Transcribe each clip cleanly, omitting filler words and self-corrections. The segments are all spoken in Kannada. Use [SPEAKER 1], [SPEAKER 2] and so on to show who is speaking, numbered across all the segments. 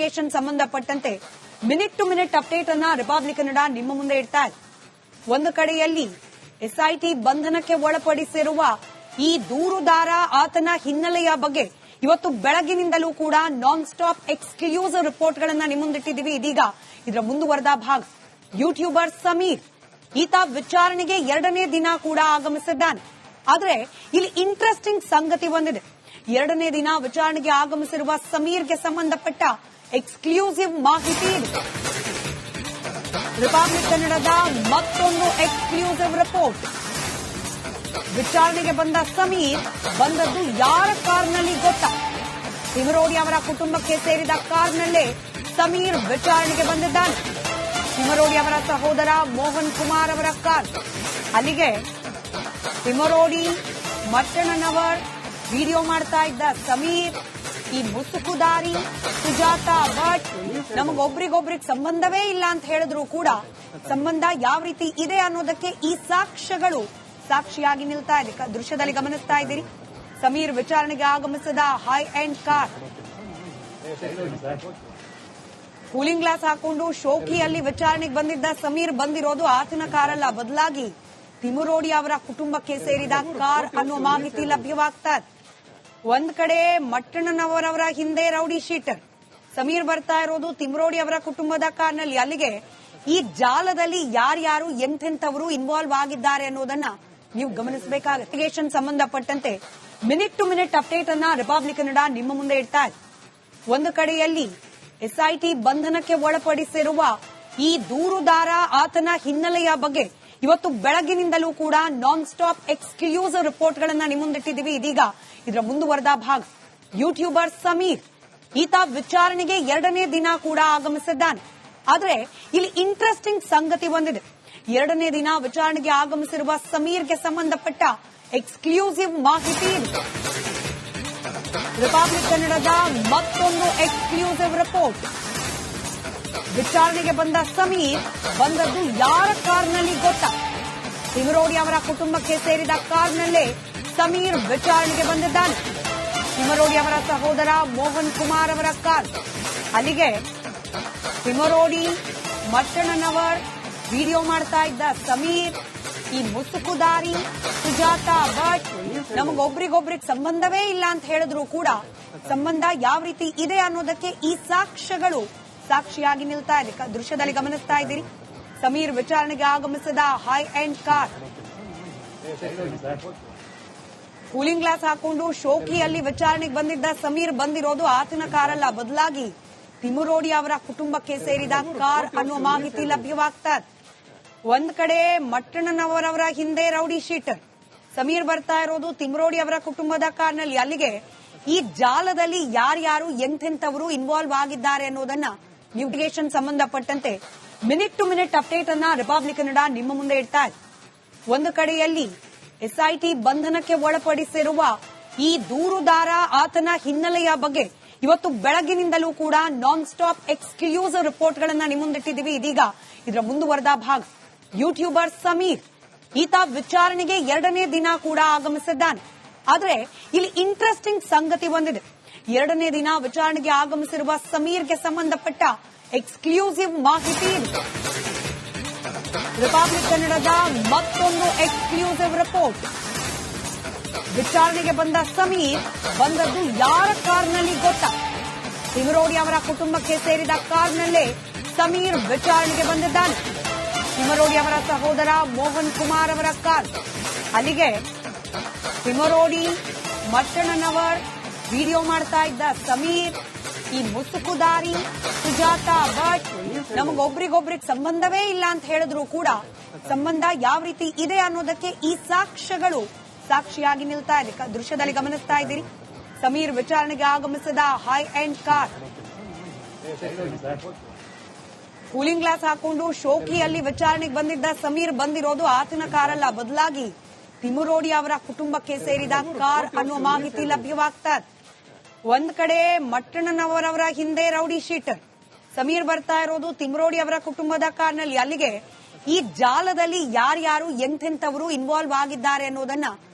[SPEAKER 1] ಇನ್ವೆಸ್ಟಿಗೇಷನ್ ಸಂಬಂಧಪಟ್ಟಂತೆ ಮಿನಿಟ್ ಟು ಮಿನಿಟ್ ಅಪ್ಡೇಟ್ ಅನ್ನ ರಿಪಬ್ಲಿಕ್ ಕನ್ನಡ ನಿಮ್ಮ ಮುಂದೆ ಇಡ್ತಾ ಇದೆ. ಒಂದು ಕಡೆಯಲ್ಲಿ ಎಸ್ಐಟಿ ಬಂಧನಕ್ಕೆ ಒಳಪಡಿಸಿರುವ ಈ ದೂರುದಾರ ಆತನ ಹಿನ್ನೆಲೆಯ ಬಗ್ಗೆ ಇವತ್ತು ಬೆಳಗಿನಿಂದಲೂ ಕೂಡ ನಾನ್ ಸ್ಟಾಪ್ ಎಕ್ಸ್ಕ್ಲೂಸಿವ್ ರಿಪೋರ್ಟ್ಗಳನ್ನ ನಿಮ್ಮ ಮುಂದಿಟ್ಟಿದ್ದೀವಿ. ಇದೀಗ ಇದರ ಮುಂದುವರೆದ ಭಾಗ ಯೂಟ್ಯೂಬರ್ ಸಮೀರ್ ಈತ ವಿಚಾರಣೆಗೆ 2ನೇ ದಿನ ಕೂಡ ಆಗಮಿಸಿದ್ದಾನೆ. ಆದ್ರೆ ಇಲ್ಲಿ ಇಂಟ್ರೆಸ್ಟಿಂಗ್ ಸಂಗತಿ ಬಂದಿದೆ. 2ನೇ ದಿನ ವಿಚಾರಣೆಗೆ ಆಗಮಿಸಿರುವ ಸಮೀರ್ಗೆ ಸಂಬಂಧಪಟ್ಟ ಎಕ್ಸ್ಕ್ಲೂಸಿವ್ ಮಾಹಿತಿ ಇದೆ. ರಿಪಬ್ಲಿಕ್ ಕನ್ನಡದ ಮತ್ತೊಂದು ಎಕ್ಸ್ಕ್ಲೂಸಿವ್ ರಿಪೋರ್ಟ್. ವಿಚಾರಣೆಗೆ ಬಂದ ಸಮೀರ್ ಬಂದದ್ದು ಯಾರ ಕಾರ್ನಲ್ಲಿ ಗೊತ್ತಾ? ತಿಮರೋಡಿ ಅವರ ಕುಟುಂಬಕ್ಕೆ ಸೇರಿದ ಕಾರ್ನಲ್ಲೇ ಸಮೀರ್ ವಿಚಾರಣೆಗೆ ಬಂದಿದ್ದಾನೆ. ತಿಮರೋಡಿ ಅವರ ಸಹೋದರ ಮೋಹನ್ ಕುಮಾರ್ ಅವರ ಕಾರ್. ಅಲ್ಲಿಗೆ ತಿಮರೋಡಿ ಮಟ್ಟಣ್ಣನವರ್ ವಿಡಿಯೋ ಮಾಡ್ತಾ ಇದ್ದ ಸಮೀರ್, ಈ ಮುಸುಕುದಾರಿ ಸುಜಾತಾ ಭಟ್ ನಮಗೊಬ್ರಿಗೊಬ್ರಿಗೆ ಸಂಬಂಧವೇ ಇಲ್ಲ ಅಂತ ಹೇಳಿದ್ರು ಕೂಡ ಸಂಬಂಧ ಯಾವ ರೀತಿ ಇದೆ ಅನ್ನೋದಕ್ಕೆ ಈ ಸಾಕ್ಷ್ಯಗಳು ಸಾಕ್ಷಿಯಾಗಿ ನಿಲ್ತಾ ಇದೆ. ದೃಶ್ಯದಲ್ಲಿ ಗಮನಿಸ್ತಾ ಇದ್ದೀರಿ. ಸಮೀರ್ ವಿಚಾರಣೆಗೆ ಆಗಮಿಸಿದ high end car, cooling glass ಹಾಕೊಂಡು ಶೋಕಿಯಲ್ಲಿ ವಿಚಾರಣೆಗೆ ಬಂದಿದ್ದ ಸಮೀರ್ ಬಂದಿರೋದು ಆತನ ಕಾರಲ್ಲ, ಬದಲಾಗಿ ತಿಮರೋಡಿ ಅವರ ಕುಟುಂಬಕ್ಕೆ ಸೇರಿದ ಕಾರ್ ಅನ್ನೋ ಮಾಹಿತಿ ಲಭ್ಯವಾಗ್ತಾ ಇದೆ. ಒಂದ್ ಕಡೆ ಮಟ್ಟಣ್ಣನವರವರ ಹಿಂದೆ ರೌಡಿ ಶೀಟರ್ ಸಮೀರ್ ಬರ್ತಾ ಇರೋದು ತಿಮರೋಡಿ ಅವರ ಕುಟುಂಬದ ಕಾರ್ನಲ್ಲಿ. ಅಲ್ಲಿಗೆ ಈ ಜಾಲದಲ್ಲಿ ಯಾರ್ಯಾರು ಎಂತೆಂಥವರು ಇನ್ವಾಲ್ವ್ ಆಗಿದ್ದಾರೆ ಅನ್ನೋದನ್ನ ನೀವು ಗಮನಿಸಬೇಕಾಗುತ್ತೆ. ಇನ್ವೆಸ್ಟಿಗೇಷನ್ ಸಂಬಂಧಪಟ್ಟಂತೆ ಮಿನಿಟ್ ಟು ಮಿನಿಟ್ ಅಪ್ಡೇಟ್ ಅನ್ನ ರಿಪಬ್ಲಿಕ್ ಕನ್ನಡ ನಿಮ್ಮ ಮುಂದೆ ಇಡ್ತಾ ಇದೆ. ಒಂದು ಕಡೆಯಲ್ಲಿ ಎಸ್ಐಟಿ ಬಂಧನಕ್ಕೆ ಒಳಪಡಿಸಿರುವ ಈ ದೂರುದಾರ ಆತನ ಹಿನ್ನೆಲೆಯ ಬಗ್ಗೆ ಇವತ್ತು ಬೆಳಗಿನಿಂದಲೂ ಕೂಡ ನಾನ್ ಸ್ಟಾಪ್ ಎಕ್ಸ್ಕ್ಲೂಸಿವ್ ರಿಪೋರ್ಟ್ಗಳನ್ನ ನಿಮ್ಮ ಮುಂದಿಟ್ಟಿದ್ದೀವಿ. ಇದೀಗ ಇದರ ಮುಂದುವರೆದ ಭಾಗ ಯೂಟ್ಯೂಬರ್ ಸಮೀರ್ ಈತ ವಿಚಾರಣೆಗೆ 2ನೇ ದಿನ ಕೂಡ ಆಗಮಿಸಿದ್ದಾನೆ. ಆದ್ರೆ ಇಲ್ಲಿ ಇಂಟ್ರೆಸ್ಟಿಂಗ್ ಸಂಗತಿ ಬಂದಿದೆ. 2ನೇ ದಿನ ವಿಚಾರಣೆಗೆ ಆಗಮಿಸಿರುವ ಸಮೀರ್ಗೆ ಸಂಬಂಧಪಟ್ಟ ಎಕ್ಸ್ಕ್ಲೂಸಿವ್ ಮಾಹಿತಿ ಇದೆ. ರಿಪಬ್ಲಿಕ್ ಕನ್ನಡದ ಮತ್ತೊಂದು ಎಕ್ಸ್ಕ್ಲೂಸಿವ್ ರಿಪೋರ್ಟ್. ವಿಚಾರಣೆಗೆ ಬಂದ ಸಮೀರ್ ಬಂದದ್ದು ಯಾರ ಕಾರ್ನಲ್ಲಿ ಗೊತ್ತಾ? ತಿಮರೋಡಿ ಅವರ ಕುಟುಂಬಕ್ಕೆ ಸೇರಿದ ಕಾರ್ನಲ್ಲೇ ಸಮೀರ್ ವಿಚಾರಣೆಗೆ ಬಂದಿದ್ದಾನೆ. ತಿಮರೋಡಿ ಅವರ ಸಹೋದರ ಮೋಹನ್ ಕುಮಾರ್ ಅವರ ಕಾರ್. ಅಲ್ಲಿಗೆ ತಿಮರೋಡಿ ಮಟ್ಟಣ್ಣನವರ್ ವಿಡಿಯೋ ಮಾಡ್ತಾ ಇದ್ದ ಸಮೀರ್, ಈ ಮುಸುಕುದಾರಿ ಸುಜಾತಾ ಭಟ್ ನಮಗೊಬ್ರಿಗೊಬ್ರಿಗೆ ಸಂಬಂಧವೇ ಇಲ್ಲ ಅಂತ ಹೇಳಿದ್ರು ಕೂಡ ಸಂಬಂಧ ಯಾವ ರೀತಿ ಇದೆ ಅನ್ನೋದಕ್ಕೆ ಈ ಸಾಕ್ಷ್ಯಗಳು ಸಾಕ್ಷಿಯಾಗಿ ನಿಲ್ತಾ ಇದೆ. ದೃಶ್ಯದಲ್ಲಿ ಗಮನಿಸ್ತಾ ಇದ್ದೀರಿ. ಸಮೀರ್ ವಿಚಾರಣೆಗೆ ಆಗಮಿಸಿದ high end car, cooling glass ಹಾಕೊಂಡು ಶೋಕಿಯಲ್ಲಿ ವಿಚಾರಣೆಗೆ ಬಂದಿದ್ದ ಸಮೀರ್ ಬಂದಿರೋದು ಆತನ ಕಾರಲ್ಲ, ಬದಲಾಗಿ ತಿಮರೋಡಿ ಅವರ ಕುಟುಂಬಕ್ಕೆ ಸೇರಿದ ಕಾರ್ ಅನ್ನೋ ಮಾಹಿತಿ ಲಭ್ಯವಾಗ್ತಾ ಇದೆ. ಒಂದ್ ಕಡೆ ಮಟ್ಟಣ್ಣನವರವರ ಹಿಂದೆ ರೌಡಿ ಶೀಟರ್ ಸಮೀರ್ ಬರ್ತಾ ಇರೋದು ತಿಮರೋಡಿ ಅವರ ಕುಟುಂಬದ ಕಾರ್ನಲ್ಲಿ. ಅಲ್ಲಿಗೆ ಈ ಜಾಲದಲ್ಲಿ ಯಾರ್ಯಾರು ಎಂತೆಂಥವರು ಇನ್ವಾಲ್ವ್ ಆಗಿದ್ದಾರೆ ಅನ್ನೋದನ್ನ ಇನ್ವೆಸ್ಟಿಗೇಷನ್ ಸಂಬಂಧಪಟ್ಟಂತೆ ಮಿನಿಟ್ ಟು ಮಿನಿಟ್ ಅಪ್ಡೇಟ್ ಅನ್ನ ರಿಪಬ್ಲಿಕ್ ಕನ್ನಡ ನಿಮ್ಮ ಮುಂದೆ ಇಡ್ತಾ ಇದೆ. ಒಂದು ಕಡೆಯಲ್ಲಿ ಎಸ್ಐಟಿ ಬಂಧನಕ್ಕೆ ಒಳಪಡಿಸಿರುವ ಈ ದೂರುದಾರ ಆತನ ಹಿನ್ನೆಲೆಯ ಬಗ್ಗೆ ಇವತ್ತು ಬೆಳಗಿನಿಂದಲೂ ಕೂಡ ನಾನ್ ಸ್ಟಾಪ್ ಎಕ್ಸ್ಕ್ಲೂಸಿವ್ ರಿಪೋರ್ಟ್ಗಳನ್ನ ನಿಮ್ಮ ಮುಂದಿಟ್ಟಿದ್ದೀವಿ. ಇದೀಗ ಇದರ ಮುಂದುವರೆದ ಭಾಗ ಯೂಟ್ಯೂಬರ್ ಸಮೀರ್ ಈತ ವಿಚಾರಣೆಗೆ 2ನೇ ದಿನ ಕೂಡ ಆಗಮಿಸಿದ್ದಾನೆ. ಆದ್ರೆ ಇಲ್ಲಿ ಇಂಟ್ರೆಸ್ಟಿಂಗ್ ಸಂಗತಿ ಬಂದಿದೆ. 2ನೇ ದಿನ ವಿಚಾರಣೆಗೆ ಆಗಮಿಸಿರುವ ಸಮೀರ್ಗೆ ಸಂಬಂಧಪಟ್ಟ ಎಕ್ಸ್ಕ್ಲೂಸಿವ್ ಮಾಹಿತಿ ಇದೆ. ರಿಪಬ್ಲಿಕ್ ಕನ್ನಡದ ಮತ್ತೊಂದು ಎಕ್ಸ್ಕ್ಲೂಸಿವ್ ರಿಪೋರ್ಟ್. ವಿಚಾರಣೆಗೆ ಬಂದ ಸಮೀರ್ ಬಂದದ್ದು ಯಾರ ಕಾರ್ನಲ್ಲಿ ಗೊತ್ತಾ? ತಿಮರೋಡಿ ಅವರ ಕುಟುಂಬಕ್ಕೆ ಸೇರಿದ ಕಾರ್ನಲ್ಲೇ ಸಮೀರ್ ವಿಚಾರಣೆಗೆ ಬಂದಿದ್ದಾನೆ. ತಿಮರೋಡಿ ಅವರ ಸಹೋದರ ಮೋಹನ್ ಕುಮಾರ್ ಅವರ ಕಾರ್. ಅಲ್ಲಿಗೆ ತಿಮರೋಡಿ ಮಟ್ಟಣ್ಣನವರ್ ವಿಡಿಯೋ ಮಾಡ್ತಾ ಇದ್ದ ಸಮೀರ್, ಈ ಮುಸುಕುದಾರಿ ಸುಜಾತಾ ಭಟ್ ನಮಗೊಬ್ರಿಗೊಬ್ರಿಗೆ ಸಂಬಂಧವೇ ಇಲ್ಲ ಅಂತ ಹೇಳಿದ್ರು ಕೂಡ ಸಂಬಂಧ ಯಾವ ರೀತಿ ಇದೆ ಅನ್ನೋದಕ್ಕೆ ಈ ಸಾಕ್ಷ್ಯಗಳು ಸಾಕ್ಷಿಯಾಗಿ ನಿಲ್ತಾ ಇದೆ. ದೃಶ್ಯದಲ್ಲಿ ಗಮನಿಸ್ತಾ ಇದ್ದೀರಿ. ಸಮೀರ್ ವಿಚಾರಣೆಗೆ ಆಗಮಿಸಿದ high end car, cooling glass ಹಾಕೊಂಡು ಶೋಕಿಯಲ್ಲಿ ವಿಚಾರಣೆಗೆ ಬಂದಿದ್ದ ಸಮೀರ್ ಬಂದಿರೋದು ಆತನ ಕಾರಲ್ಲ, ಬದಲಾಗಿ ತಿಮರೋಡಿ ಅವರ ಕುಟುಂಬಕ್ಕೆ ಸೇರಿದ ಕಾರ್ ಅನ್ನೋ ಮಾಹಿತಿ ಲಭ್ಯವಾಗ್ತಾ ಇದೆ. ಒಂದ್ ಕಡೆ ಮಟ್ಟಣ್ಣನವರವರ ಹಿಂದೆ ರೌಡಿ ಶೀಟರ್ ಸಮೀರ್ ಬರ್ತಾ ಇರೋದು ತಿಮರೋಡಿ ಅವರ ಕುಟುಂಬದ ಕಾರ್ನಲ್ಲಿ. ಅಲ್ಲಿಗೆ ಈ ಜಾಲದಲ್ಲಿ ಯಾರ್ಯಾರು ಎಂತೆಂಥವರು ಇನ್ವಾಲ್ವ್ ಆಗಿದ್ದಾರೆ ಅನ್ನೋದನ್ನ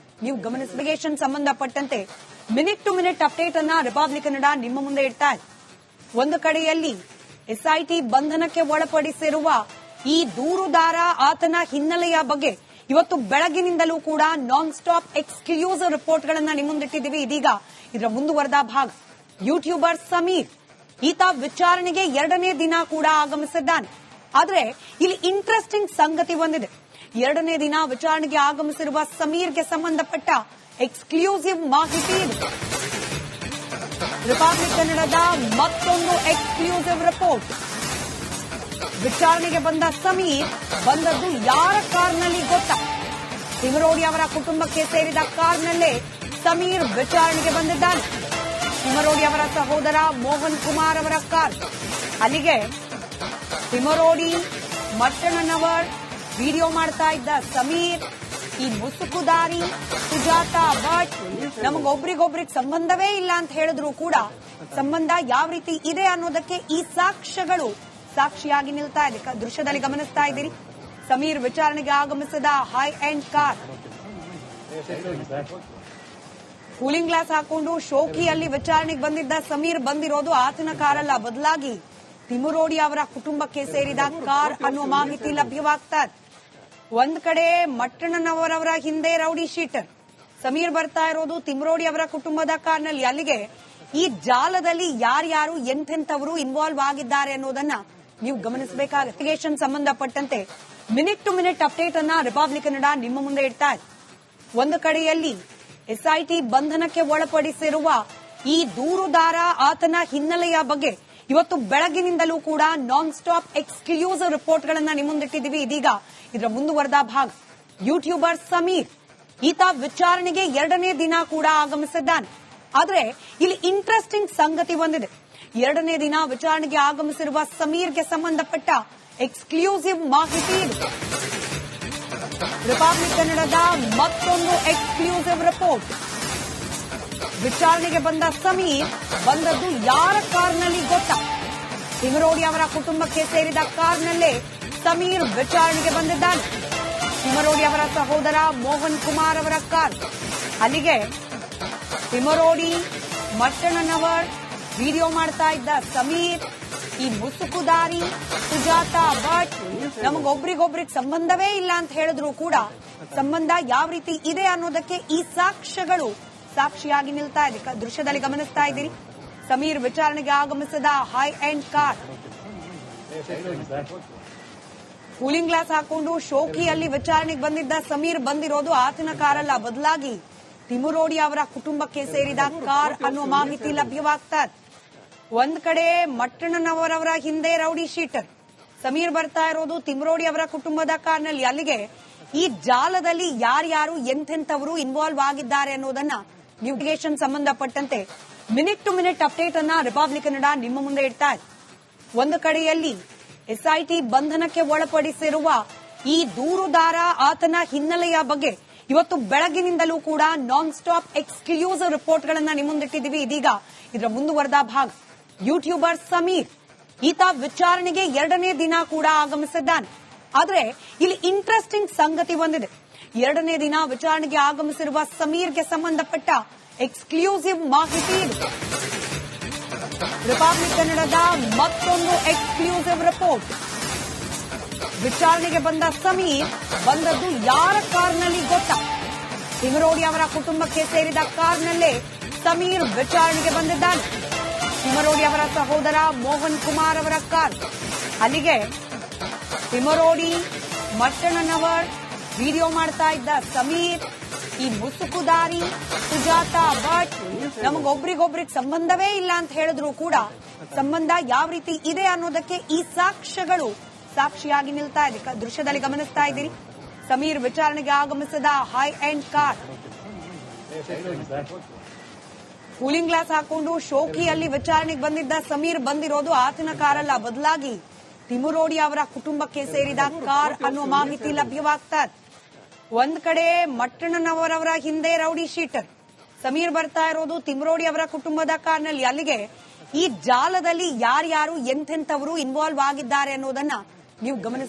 [SPEAKER 1] ನೀವು ಗಮನಿಸಬೇಕು. ಸಂಬಂಧಪಟ್ಟಂತೆ ಮಿನಿಟ್ ಟು ಮಿನಿಟ್ ಅಪ್ಡೇಟ್ ಅನ್ನ ರಿಪಬ್ಲಿಕ್ ಕನ್ನಡ ನಿಮ್ಮ ಮುಂದೆ ಇಡ್ತಾ ಇದೆ. ಒಂದು ಕಡೆಯಲ್ಲಿ ಎಸ್ಐಟಿ ಬಂಧನಕ್ಕೆ ಒಳಪಡಿಸಿರುವ ಈ ದೂರುದಾರ ಆತನ ಹಿನ್ನೆಲೆಯ ಬಗ್ಗೆ ಇವತ್ತು ಬೆಳಗಿನಿಂದಲೂ ಕೂಡ ನಾನ್ ಸ್ಟಾಪ್ ಎಕ್ಸ್ಕ್ಲೂಸಿವ್ ರಿಪೋರ್ಟ್ಗಳನ್ನ ನಿಮ್ಮ ಮುಂದಿಟ್ಟಿದ್ದೀವಿ. ಇದೀಗ ಇದರ ಮುಂದುವರೆದ ಭಾಗ. ಯೂಟ್ಯೂಬರ್ ಸಮೀರ್ ಈತ ವಿಚಾರಣೆಗೆ 2ನೇ ದಿನ ಕೂಡ ಆಗಮಿಸಿದ್ದಾನೆ. ಆದ್ರೆ ಇಲ್ಲಿ ಇಂಟ್ರೆಸ್ಟಿಂಗ್ ಸಂಗತಿ ಬಂದಿದೆ. 2ನೇ ದಿನ ವಿಚಾರಣೆಗೆ ಆಗಮಿಸಿರುವ ಸಮೀರ್ಗೆ ಸಂಬಂಧಪಟ್ಟ ಎಕ್ಸ್ಕ್ಲೂಸಿವ್ ಮಾಹಿತಿ ಇದೆ. ರಿಪಬ್ಲಿಕ್ ಕನ್ನಡದ ಮತ್ತೊಂದು ಎಕ್ಸ್ಕ್ಲೂಸಿವ್ ರಿಪೋರ್ಟ್. ವಿಚಾರಣೆಗೆ ಬಂದ ಸಮೀರ್ ಬಂದದ್ದು ಯಾರ ಕಾರ್ನಲ್ಲಿ ಗೊತ್ತಾ? ತಿಮರೋಡಿ ಅವರ ಕುಟುಂಬಕ್ಕೆ ಸೇರಿದ ಕಾರ್ನಲ್ಲೇ ಸಮೀರ್ ವಿಚಾರಣೆಗೆ ಬಂದಿದ್ದಾನೆ. ತಿಮರೋಡಿ ಅವರ ಸಹೋದರ ಮೋಹನ್ ಕುಮಾರ್ ಅವರ ಕಾರ್. ಅಲ್ಲಿಗೆ ತಿಮರೋಡಿ ಮಟ್ಟಣ್ಣನವರ್ ವಿಡಿಯೋ ಮಾಡ್ತಾ ಇದ್ದ ಸಮೀರ್, ಈ ಮುಸುಕುದಾರಿ ಸುಜಾತಾ ಭಟ್ ನಮಗೊಬ್ರಿಗೊಬ್ರಿಗೆ ಸಂಬಂಧವೇ ಇಲ್ಲ ಅಂತ ಹೇಳಿದ್ರು ಕೂಡ ಸಂಬಂಧ ಯಾವ ರೀತಿ ಇದೆ ಅನ್ನೋದಕ್ಕೆ ಈ ಸಾಕ್ಷ್ಯಗಳು ಸಾಕ್ಷಿಯಾಗಿ ನಿಲ್ತಾ ಇದೆ. ದೃಶ್ಯದಲ್ಲಿ ಗಮನಿಸ್ತಾ ಇದ್ದೀರಿ. ಸಮೀರ್ ವಿಚಾರಣೆಗೆ ಆಗಮಿಸಿದ high end car. Cooling glass ಹಾಕೊಂಡು ಶೋಕಿಯಲ್ಲಿ ವಿಚಾರಣೆಗೆ ಬಂದಿದ್ದ ಸಮೀರ್ ಬಂದಿರೋದು ಆತನ ಕಾರಲ್ಲ, ಬದಲಾಗಿ ತಿಮರೋಡಿ ಅವರ ಕುಟುಂಬಕ್ಕೆ ಸೇರಿದ ಕಾರ್ ಅನ್ನುವ ಮಾಹಿತಿ ಲಭ್ಯವಾಗ್ತಾ ಇದೆ. ಒಂದ್ ಕಡೆ ಮಟ್ಟಣ್ಣನವರವರ ಹಿಂದೆ ರೌಡಿ ಶೀಟರ್ ಸಮೀರ್ ಬರ್ತಾ ಇರೋದು ತಿಮರೋಡಿ ಅವರ ಕುಟುಂಬದ ಕಾರ್ನಲ್ಲಿ. ಅಲ್ಲಿಗೆ ಈ ಜಾಲದಲ್ಲಿ ಯಾರ್ಯಾರು ಎಂತೆಂಥವರು ಇನ್ವಾಲ್ವ್ ಆಗಿದ್ದಾರೆ ಅನ್ನೋದನ್ನ ನೀವು ಗಮನಿಸಬೇಕಾಗುತ್ತೆ. ಇನ್ವೆಸ್ಟಿಗೇಷನ್ ಸಂಬಂಧಪಟ್ಟಂತೆ ಮಿನಿಟ್ ಟು ಮಿನಿಟ್ ಅಪ್ಡೇಟ್ ಅನ್ನ ರಿಪಬ್ಲಿಕ್ ಕನ್ನಡ ನಿಮ್ಮ ಮುಂದೆ ಇಡ್ತಾ ಇದೆ. ಒಂದು ಕಡೆಯಲ್ಲಿ ಎಸ್ಐಟಿ ಬಂಧನಕ್ಕೆ ಒಳಪಡಿಸಿರುವ ಈ ದೂರುದಾರ ಆತನ ಹಿನ್ನೆಲೆಯ ಬಗ್ಗೆ ಇವತ್ತು ಬೆಳಗಿನಿಂದಲೂ ಕೂಡ ನಾನ್ ಸ್ಟಾಪ್ ಎಕ್ಸ್ಕ್ಲೂಸಿವ್ ರಿಪೋರ್ಟ್ಗಳನ್ನ ನಿಮ್ಮ ಮುಂದಿಟ್ಟಿದ್ದೀವಿ. ಇದೀಗ ಇದರ ಮುಂದುವರೆದ ಭಾಗ. ಯೂಟ್ಯೂಬರ್ ಸಮೀರ್ ಈತ ವಿಚಾರಣೆಗೆ 2ನೇ ದಿನ ಕೂಡ ಆಗಮಿಸಿದ್ದಾನೆ. ಆದ್ರೆ ಇಲ್ಲಿ ಇಂಟ್ರೆಸ್ಟಿಂಗ್ ಸಂಗತಿ ಬಂದಿದೆ. 2ನೇ ದಿನ ವಿಚಾರಣೆಗೆ ಆಗಮಿಸಿರುವ ಸಮೀರ್ಗೆ ಸಂಬಂಧಪಟ್ಟ ಎಕ್ಸ್ಕ್ಲೂಸಿವ್ ಮಾಹಿತಿ ಇದೆ. ರಿಪಬ್ಲಿಕ್ ಕನ್ನಡದ ಮತ್ತೊಂದು ಎಕ್ಸ್ಕ್ಲೂಸಿವ್ ರಿಪೋರ್ಟ್. ವಿಚಾರಣೆಗೆ ಬಂದ ಸಮೀರ್ ಬಂದದ್ದು ಯಾರ ಕಾರ್ನಲ್ಲಿ ಗೊತ್ತಾ? ತಿಮರೋಡಿ ಅವರ ಕುಟುಂಬಕ್ಕೆ ಸೇರಿದ ಕಾರ್ನಲ್ಲೇ ಸಮೀರ್ ವಿಚಾರಣೆಗೆ ಬಂದಿದ್ದಾನೆ. ತಿಮರೋಡಿ ಅವರ ಸಹೋದರ ಮೋಹನ್ ಕುಮಾರ್ ಅವರ ಕಾರ್. ಅಲ್ಲಿಗೆ ತಿಮರೋಡಿ ಮಟ್ಟಣ್ಣನವರ್ ವಿಡಿಯೋ ಮಾಡ್ತಾ ಇದ್ದ ಸಮೀರ್, ಈ ಮುಸುಕುದಾರಿ ಸುಜಾತಾ ಭಟ್ ನಮಗೊಬ್ರಿಗೊಬ್ರಿಗೆ ಸಂಬಂಧವೇ ಇಲ್ಲ ಅಂತ ಹೇಳಿದ್ರು ಕೂಡ ಸಂಬಂಧ ಯಾವ ರೀತಿ ಇದೆ ಅನ್ನೋದಕ್ಕೆ ಈ ಸಾಕ್ಷ್ಯಗಳು ಸಾಕ್ಷಿಯಾಗಿ ನಿಲ್ತಾ ಇದೆ. ದೃಶ್ಯದಲ್ಲಿ ಗಮನಿಸ್ತಾ ಇದ್ದೀರಿ. ಸಮೀರ್ ವಿಚಾರಣೆಗೆ ಆಗಮಿಸಿದ high end car. Cooling glass ಹಾಕೊಂಡು ಶೋಕಿಯಲ್ಲಿ ವಿಚಾರಣೆಗೆ ಬಂದಿದ್ದ ಸಮೀರ್ ಬಂದಿರೋದು ಆತನ ಕಾರಲ್ಲ, ಬದಲಾಗಿ ತಿಮರೋಡಿ ಅವರ ಕುಟುಂಬಕ್ಕೆ ಸೇರಿದ ಕಾರ್ ಅನ್ನುವ ಮಾಹಿತಿ ಲಭ್ಯವಾಗ್ತಾ ಇದೆ. ಒಂದ್ ಕಡೆ ಮಟ್ಟಣ್ಣನವರವರ ಹಿಂದೆ ರೌಡಿ ಶೀಟರ್ ಸಮೀರ್ ಬರ್ತಾ ಇರೋದು ತಿಮರೋಡಿ ಅವರ ಕುಟುಂಬದ ಕಾರ್ನಲ್ಲಿ. ಅಲ್ಲಿಗೆ ಈ ಜಾಲದಲ್ಲಿ ಯಾರ್ಯಾರು ಎಂತೆಂಥವರು ಇನ್ವಾಲ್ವ್ ಆಗಿದ್ದಾರೆ ಅನ್ನೋದನ್ನ ಇನ್ವೆಸ್ಟಿಗೇಷನ್ ಸಂಬಂಧಪಟ್ಟಂತೆ ಮಿನಿಟ್ ಟು ಮಿನಿಟ್ ಅಪ್ಡೇಟ್ ಅನ್ನ ರಿಪಬ್ಲಿಕ್ ಕನ್ನಡ ನಿಮ್ಮ ಮುಂದೆ ಇಡ್ತಾ ಇದೆ. ಒಂದು ಕಡೆಯಲ್ಲಿ ಎಸ್ಐಟಿ ಬಂಧನಕ್ಕೆ ಒಳಪಡಿಸಿರುವ ಈ ದೂರುದಾರ ಆತನ ಹಿನ್ನೆಲೆಯ ಬಗ್ಗೆ ಇವತ್ತು ಬೆಳಗಿನಿಂದಲೂ ಕೂಡ ನಾನ್ ಸ್ಟಾಪ್ ಎಕ್ಸ್ಕ್ಲೂಸಿವ್ ರಿಪೋರ್ಟ್ಗಳನ್ನ ನಿಮ್ಮ ಮುಂದಿಟ್ಟಿದ್ದೀವಿ. ಇದೀಗ ಇದರ ಮುಂದುವರೆದ ಭಾಗ. ಯೂಟ್ಯೂಬರ್ ಸಮೀರ್ ಈತ ವಿಚಾರಣೆಗೆ 2ನೇ ದಿನ ಕೂಡ ಆಗಮಿಸಿದ್ದಾನೆ. ಆದ್ರೆ ಇಲ್ಲಿ ಇಂಟ್ರೆಸ್ಟಿಂಗ್ ಸಂಗತಿ ಬಂದಿದೆ. 2ನೇ ದಿನ ವಿಚಾರಣೆಗೆ ಆಗಮಿಸಿರುವ ಸಮೀರ್ಗೆ ಸಂಬಂಧಪಟ್ಟ ಎಕ್ಸ್ಕ್ಲೂಸಿವ್ ಮಾಹಿತಿ ಇದೆ. ರಿಪಬ್ಲಿಕ್ ಕನ್ನಡದ ಮತ್ತೊಂದು ಎಕ್ಸ್ಕ್ಲೂಸಿವ್ ರಿಪೋರ್ಟ್. ವಿಚಾರಣೆಗೆ ಬಂದ ಸಮೀರ್ ಬಂದದ್ದು ಯಾರ ಕಾರ್ನಲ್ಲಿ ಗೊತ್ತಾ? ತಿಮರೋಡಿ ಅವರ ಕುಟುಂಬಕ್ಕೆ ಸೇರಿದ ಕಾರ್ನಲ್ಲೇ ಸಮೀರ್ ವಿಚಾರಣೆಗೆ ಬಂದಿದ್ದಾನೆ. ತಿಮರೋಡಿ ಅವರ ಸಹೋದರ ಮೋಹನ್ ಕುಮಾರ್ ಅವರ ಕಾರ್. ಅಲ್ಲಿಗೆ ತಿಮರೋಡಿ ಮಟ್ಟಣ್ಣನವರ್ ವಿಡಿಯೋ ಮಾಡ್ತಾ ಇದ್ದ ಸಮೀರ್, ಈ ಮುಸುಕುದಾರಿ ಸುಜಾತಾ ಭಟ್ ನಮಗೊಬ್ರಿಗೊಬ್ರಿಗೆ ಸಂಬಂಧವೇ ಇಲ್ಲ ಅಂತ ಹೇಳಿದ್ರು ಕೂಡ ಸಂಬಂಧ ಯಾವ ರೀತಿ ಇದೆ ಅನ್ನೋದಕ್ಕೆ ಈ ಸಾಕ್ಷ್ಯಗಳು ಸಾಕ್ಷಿಯಾಗಿ ನಿಲ್ತಾ ಇದೆ. ದೃಶ್ಯದಲ್ಲಿ ಗಮನಿಸ್ತಾ ಇದ್ದೀರಿ. ಸಮೀರ್ ವಿಚಾರಣೆಗೆ ಆಗಮಿಸಿದ high end car. Cooling glass ಹಾಕೊಂಡು ಶೋಕಿಯಲ್ಲಿ ವಿಚಾರಣೆಗೆ ಬಂದಿದ್ದ ಸಮೀರ್ ಬಂದಿರೋದು ಆತನ ಕಾರಲ್ಲ, ಬದಲಾಗಿ ತಿಮರೋಡಿ ಅವರ ಕುಟುಂಬಕ್ಕೆ ಸೇರಿದ ಕಾರ್ ಅನ್ನುವ ಮಾಹಿತಿ ಲಭ್ಯವಾಗ್ತಾ ಇದೆ. ಒಂದ್ ಕಡೆ ಮಟ್ಟಣ್ಣನವರವರ ಹಿಂದೆ ರೌಡಿ ಶೀಟರ್ ಸಮೀರ್ ಬರ್ತಾ ಇರೋದು ತಿಮರೋಡಿ ಅವರ ಕುಟುಂಬದ ಕಾರ್ನಲ್ಲಿ. ಅಲ್ಲಿಗೆ ಈ ಜಾಲದಲ್ಲಿ ಯಾರ್ಯಾರು ಎಂತೆಂಥವರು ಇನ್ವಾಲ್ವ್ ಆಗಿದ್ದಾರೆ ಅನ್ನೋದನ್ನ ನೀವು ಗಮನಿಸ